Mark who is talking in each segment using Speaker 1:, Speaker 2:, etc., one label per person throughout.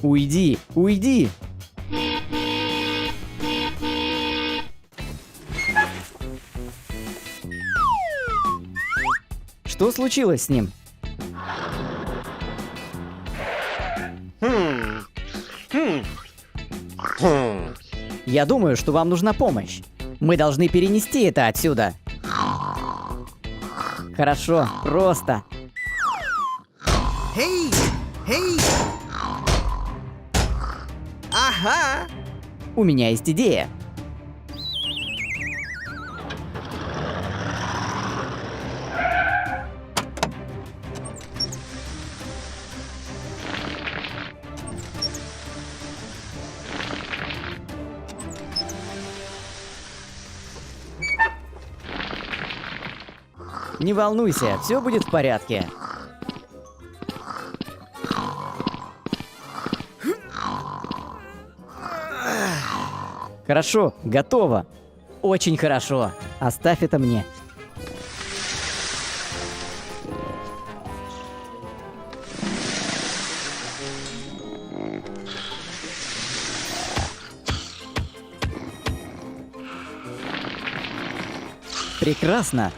Speaker 1: Уйди, уйди! Что случилось с ним? Я думаю, что вам нужна помощь. Мы должны перенести это отсюда. Хорошо, просто.
Speaker 2: Эй! Эй! Ага!
Speaker 1: У меня есть идея. Не волнуйся, все будет в порядке. Хорошо, готово. Очень хорошо. Оставь это мне. Прекрасно.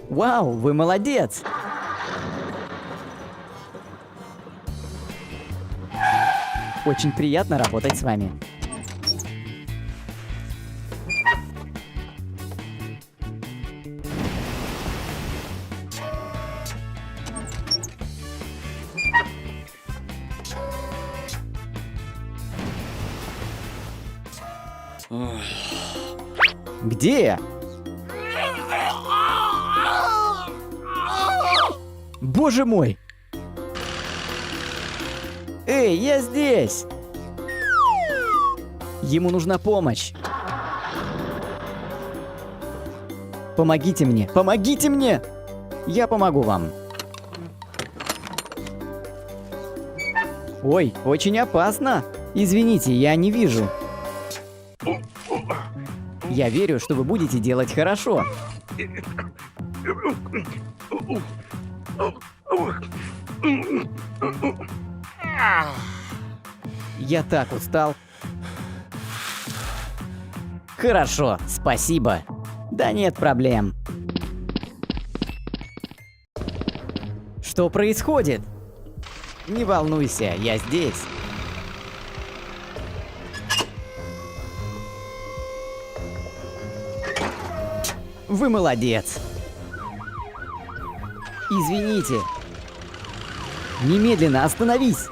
Speaker 1: Вау, вы молодец! Очень приятно работать с вами. Где я? Боже мой! Эй, я здесь! Ему нужна помощь. Помогите мне! Помогите мне! Я помогу вам. Ой, очень опасно! Извините, я не вижу. Я верю, что вы будете делать хорошо. Я так устал. Хорошо, спасибо. Да нет проблем. Что происходит? Не волнуйся, я здесь. Вы молодец. Извините. Немедленно остановись.